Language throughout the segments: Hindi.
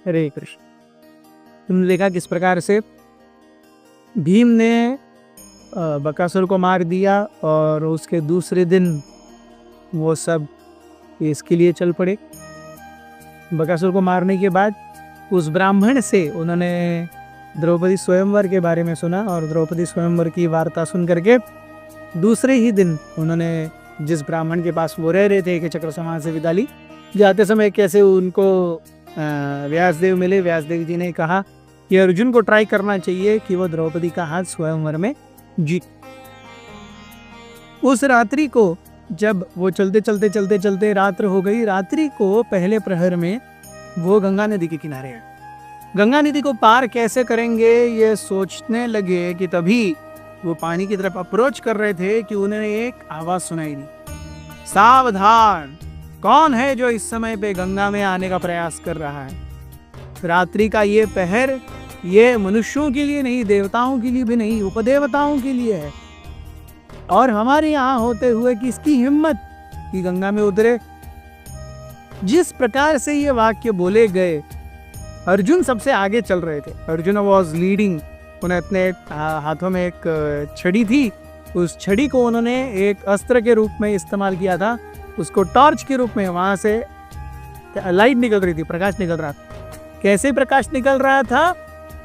हरे कृष्ण। तुमने देखा किस प्रकार से भीम ने बकासुर को मार दिया और उसके दूसरे दिन वो सब इसके लिए चल पड़े। बकासुर को मारने के बाद उस ब्राह्मण से उन्होंने द्रौपदी स्वयंवर के बारे में सुना और द्रौपदी स्वयंवर की वार्ता सुन करके दूसरे ही दिन उन्होंने जिस ब्राह्मण के पास वो रह रहे थे कि चक्र समाज से विदा ली। जाते समय कैसे उनको व्यासदेव मिले। व्यासदेव जी ने कहा कि अर्जुन को ट्राई करना चाहिए कि वो द्रौपदी का हाथ स्वयंवर में जीत। उस रात्रि को जब वो चलते रात्र हो गई। रात्रि को पहले प्रहर में वो गंगा नदी के किनारे है। गंगा नदी को पार कैसे करेंगे ये सोचने लगे कि तभी वो पानी की तरफ अप्रोच कर रहे थे कि उन्हें एक आवाज सुनाई दी, सावधान, कौन है जो इस समय पे गंगा में आने का प्रयास कर रहा है। रात्रि का ये पहर ये मनुष्यों के लिए नहीं, देवताओं के लिए भी नहीं, उपदेवताओं के लिए है। और हमारे यहाँ होते हुए किसकी हिम्मत कि गंगा में उतरे। जिस प्रकार से ये वाक्य बोले गए, अर्जुन सबसे आगे चल रहे थे। Arjun was leading. उन्हें अपने हाथों में एक छड़ी थी। उस छड़ी को उन्होंने एक अस्त्र के रूप में इस्तेमाल किया था। उसको टॉर्च के रूप में, वहां से लाइट निकल रही थी, प्रकाश निकल रहा था। कैसे प्रकाश निकल रहा था?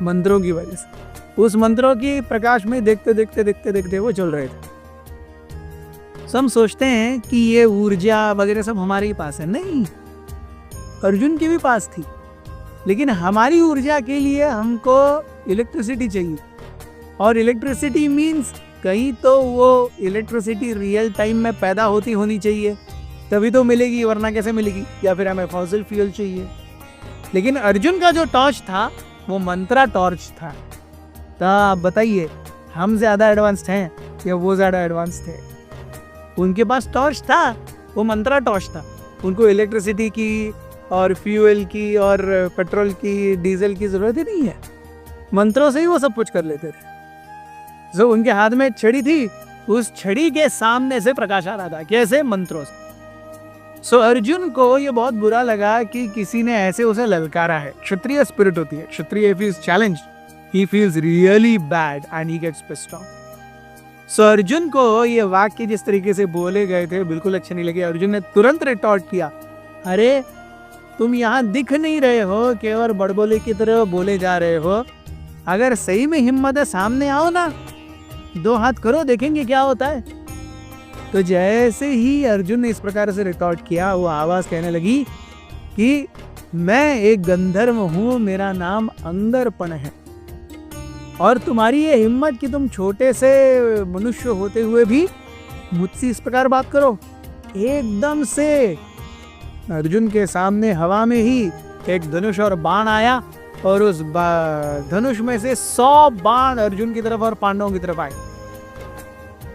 मंत्रों की वजह से। उस मंत्रों की प्रकाश में देखते वो चल रहे थे। हम सोचते हैं कि ये ऊर्जा वगैरह सब हमारे ही पास है। नहीं, अर्जुन के भी पास थी, लेकिन हमारी ऊर्जा के लिए हमको इलेक्ट्रिसिटी चाहिए। और इलेक्ट्रिसिटी मीन्स कहीं तो वो इलेक्ट्रिसिटी रियल टाइम में पैदा होती होनी चाहिए, तभी तो मिलेगी, वरना कैसे मिलेगी। या फिर हमें फॉसिल फ्यूल चाहिए। लेकिन अर्जुन का जो टॉर्च था वो मंत्रा टॉर्च था। तो आप बताइए, हम ज़्यादा एडवांस्ड हैं या वो ज़्यादा एडवांस थे? उनके पास टॉर्च था, वो मंत्रा टॉर्च था। उनको इलेक्ट्रिसिटी की और फ्यूल की और पेट्रोल की, डीजल की ज़रूरत ही नहीं है। मंत्रों से ही वो सब कुछ कर लेते थे। जो उनके हाथ में छड़ी थी, उस छड़ी के सामने से प्रकाश आ रहा था। कैसे? मंत्रों से। सो अर्जुन को ये बहुत बुरा लगा कि किसी ने ऐसे उसे ललकारा है। क्षत्रिय स्पिरिट होती है। Kshatriya if he is challenged, he feels really bad and he gets pissed off. So Arjun को ये वाक्य जिस तरीके से बोले गए थे बिल्कुल अच्छे नहीं लगे। अर्जुन ने तुरंत रिटॉर्ट किया, अरे तुम यहाँ दिख नहीं रहे हो, केवल बड़बोले की तरह बोले जा रहे हो। अगर सही में हिम्मत है, सामने आओ ना, 2 हाथ करो, देखेंगे क्या होता है। तो जैसे ही अर्जुन ने इस प्रकार से रिकॉर्ड किया, वो आवाज कहने लगी कि मैं एक गंधर्व हूँ, मेरा नाम अंगरपण है। और तुम्हारी ये हिम्मत कि तुम छोटे से मनुष्य होते हुए भी मुझसे इस प्रकार बात करो। एकदम से अर्जुन के सामने हवा में ही एक धनुष और बाण आया और उस धनुष में से 100 बाण अर्जुन की तरफ और पांडवों की तरफ आए।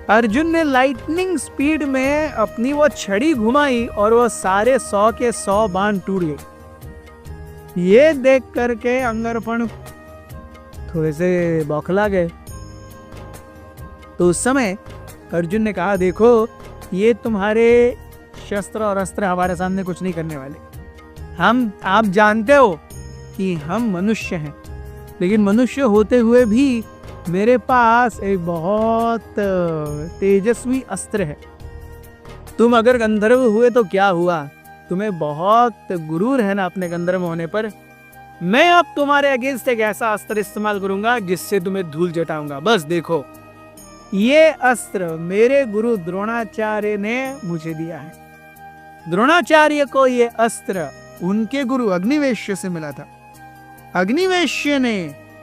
अर्जुन ने लाइटनिंग स्पीड में अपनी वो छड़ी घुमाई और वो सारे 100 के 100 बाण टूट गए। ये देख करके अंगरपण थोड़े से बौखला गए। तो उस समय अर्जुन ने कहा, देखो ये तुम्हारे शस्त्र और अस्त्र हमारे सामने कुछ नहीं करने वाले। आप जानते हो कि हम मनुष्य हैं, लेकिन मनुष्य होते हुए भी मेरे पास एक बहुत तेजस्वी अस्त्र है। तुम अगर गंधर्व हुए तो क्या हुआ, तुम्हें बहुत गुरूर है ना अपने गंधर्व होने पर। मैं अब तुम्हारे अगेंस्ट एक ऐसा अस्त्र इस्तेमाल करूंगा जिससे तुम्हें धूल जटाऊंगा। बस देखो, ये अस्त्र मेरे गुरु द्रोणाचार्य ने मुझे दिया है। द्रोणाचार्य को ये अस्त्र उनके गुरु अग्निवेश्य से मिला था। अग्निवेश्य ने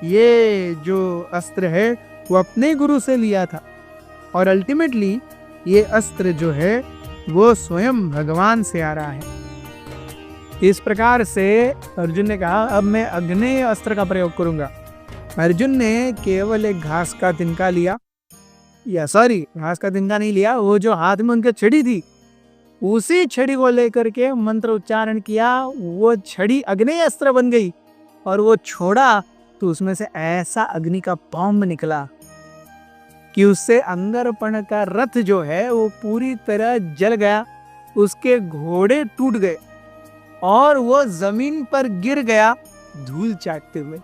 ये जो अस्त्र है वो अपने गुरु से लिया था। और अल्टीमेटली ये अस्त्र जो है वो स्वयं भगवान से आ रहा है। इस प्रकार से अर्जुन ने कहा, अब मैं अग्नेय अस्त्र का प्रयोग करूंगा। अर्जुन ने केवल एक घास का तिनका लिया, या सॉरी घास का तिनका नहीं लिया, वो जो हाथ में उनके छड़ी थी उसी छड़ी को लेकर के मंत्र उच्चारण किया। वो छड़ी अग्नेय अस्त्र बन गई और वो छोड़ा तो उसमें से ऐसा अग्नि का बॉम्ब निकला कि उससे अंगरपण का रथ जो है वो पूरी तरह जल गया। उसके घोड़े टूट गए और वो जमीन पर गिर गया धूल चाटते हुए।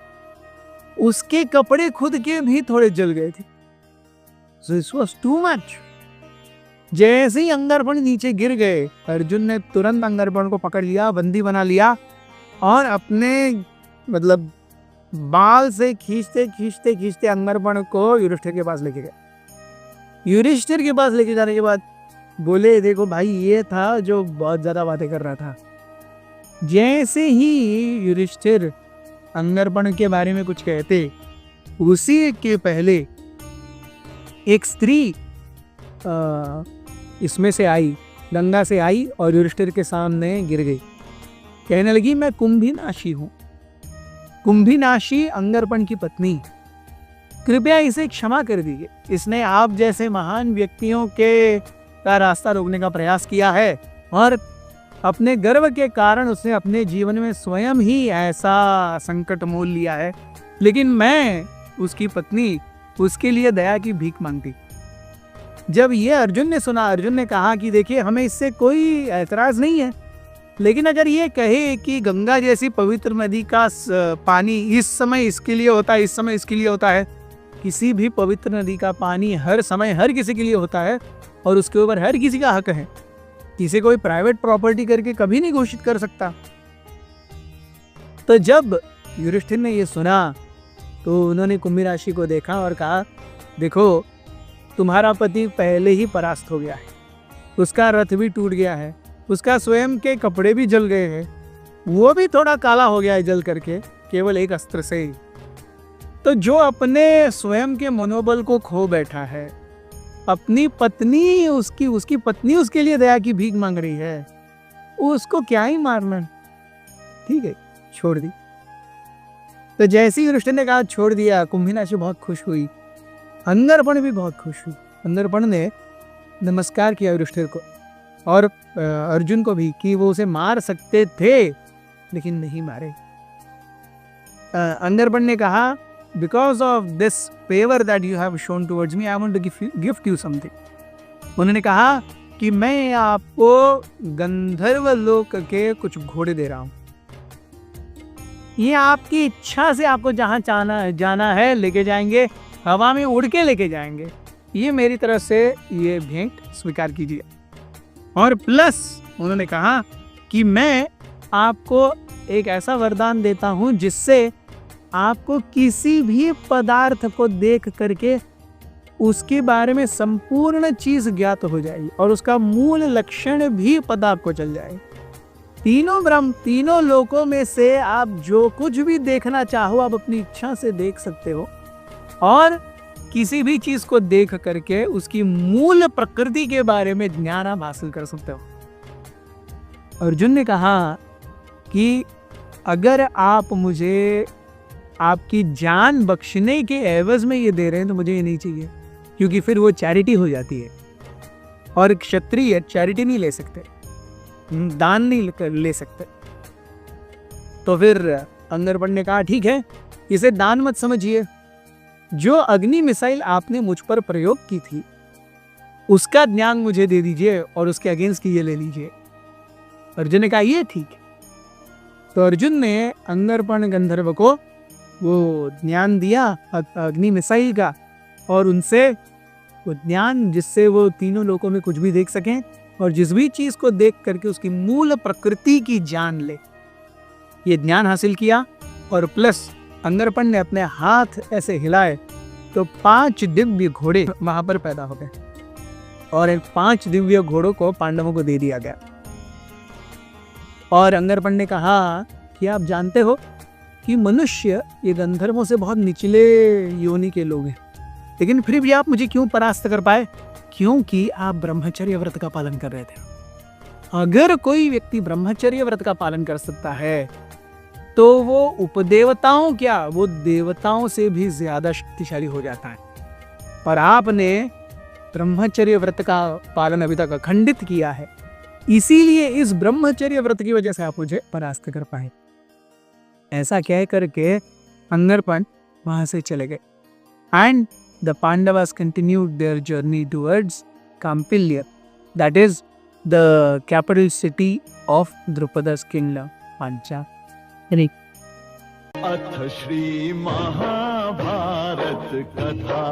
उसके कपड़े खुद के भी थोड़े जल गए थे। So this was too much. जैसे ही अंगरपन नीचे गिर गए, अर्जुन ने तुरंत अंगरपन को पकड़ लिया, बंदी बना लिया और अपने बाल से खींचते खींचते खींचते अंगरपन को युधिष्ठिर के पास लेके गए। युधिष्ठिर के पास लेके जाने के बाद बोले, देखो भाई, ये था जो बहुत ज्यादा बातें कर रहा था। जैसे ही युधिष्ठिर अंगरपन के बारे में कुछ कहते, उसी के पहले एक स्त्री इसमें से आई, गंगा से आई और युधिष्ठिर के सामने गिर गई। कहने लगी, मैं कुंभीनाशी हूं, कुंभीनाशी अंगरपन की पत्नी, कृपया इसे क्षमा कर दीजिए। इसने आप जैसे महान व्यक्तियों के का रास्ता रोकने का प्रयास किया है और अपने गर्व के कारण उसने अपने जीवन में स्वयं ही ऐसा संकट मोल लिया है, लेकिन मैं उसकी पत्नी उसके लिए दया की भीख मांगती। जब ये अर्जुन ने सुना, अर्जुन ने कहा कि देखिए, हमें इससे कोई ऐतराज नहीं है, लेकिन अगर ये कहे कि गंगा जैसी पवित्र नदी का पानी इस समय इसके लिए होता है, इस समय इसके लिए होता है, किसी भी पवित्र नदी का पानी हर समय हर किसी के लिए होता है और उसके ऊपर हर किसी का हक है, किसी कोई प्राइवेट प्रॉपर्टी करके कभी नहीं घोषित कर सकता। तो जब युधिष्ठिर ने ये सुना तो उन्होंने कुंभीनाशी को देखा और कहा, देखो, तुम्हारा पति पहले ही परास्त हो गया है, उसका रथ भी टूट गया है, उसका स्वयं के कपड़े भी जल गए हैं, वो भी थोड़ा काला हो गया है जल करके, केवल एक अस्त्र से ही। तो जो अपने स्वयं के मनोबल को खो बैठा है, अपनी पत्नी उसकी पत्नी उसके लिए दया की भीख मांग रही है, उसको क्या ही मारना। ठीक है, छोड़ दी। तो जैसे ही युधिष्ठिर ने कहा छोड़ दिया, कुंभीनाशी बहुत खुश हुई, अंगरपन भी बहुत खुश हुई। अंगरपन ने नमस्कार किया युधिष्ठिर को और अर्जुन को भी कि वो उसे मार सकते थे लेकिन नहीं मारे। अंगरपन ने कहा, because of this favour that you have shown towards me, I want to gift you something. उन्होंने कहा कि मैं आपको गंधर्व लोक के कुछ घोड़े दे रहा हूं, ये आपकी इच्छा से आपको जहां जाना है लेके जाएंगे, हवा में उड़ के लेके जाएंगे, ये मेरी तरफ से ये भेंट स्वीकार कीजिए। और प्लस उन्होंने कहा कि मैं आपको एक ऐसा वरदान देता हूं जिससे आपको किसी भी पदार्थ को देख करके उसके बारे में संपूर्ण चीज ज्ञात हो जाएगी और उसका मूल लक्षण भी पता आपको चल जाए। तीनों लोकों में से आप जो कुछ भी देखना चाहो आप अपनी इच्छा से देख सकते हो और किसी भी चीज को देख करके उसकी मूल प्रकृति के बारे में ज्ञान आप हासिल कर सकते हो। अर्जुन ने कहा कि अगर आप मुझे आपकी जान बख्शने के एवज में ये दे रहे हैं तो मुझे ये नहीं चाहिए, क्योंकि फिर वो चैरिटी हो जाती है और क्षत्रिय चैरिटी नहीं ले सकते, दान नहीं ले सकते। तो फिर अंगरपन ने कहा ठीक है, इसे दान मत समझिए, जो अग्नि मिसाइल आपने मुझ पर प्रयोग की थी उसका ज्ञान मुझे दे दीजिए और उसके अगेंस्ट की ये ले लीजिए। अर्जुन ने कहा ये ठीक है। तो अर्जुन ने अंगरपन गंधर्व को वो ज्ञान दिया अग्नि मिसाइल का और उनसे वो ज्ञान जिससे वो तीनों लोकों में कुछ भी देख सकें और जिस भी चीज को देख करके उसकी मूल प्रकृति की जान ले, ये ज्ञान हासिल किया। और प्लस अंगरपन ने अपने हाथ ऐसे हिलाए तो 5 दिव्य घोड़े वहां पर पैदा हो गए और इन 5 दिव्य घोड़ों को पांडवों को दे दिया गया। और अंगरपन ने कहा कि आप जानते हो कि मनुष्य ये गंधर्वों से बहुत निचले योनि के लोग हैं, लेकिन फिर भी आप मुझे क्यों परास्त कर पाए? क्योंकि आप ब्रह्मचर्य व्रत का पालन कर रहे थे। अगर कोई व्यक्ति ब्रह्मचर्य व्रत का पालन कर सकता है तो वो उपदेवताओं क्या, वो देवताओं से भी ज्यादा शक्तिशाली हो जाता है। और आपने ब्रह्मचर्य व्रत का पालन अभी तक अखंडित किया है, इसीलिए इस ब्रह्मचर्य व्रत की वजह से आप मुझे परास्त कर पाए। ऐसा कह करके अंगरपन वहां से चले गए। And the Pandavas continued their journey towards Kampilya, that is the capital city of द्रुपद's किंगडम पांचाली। अथ श्री महाभारत कथा।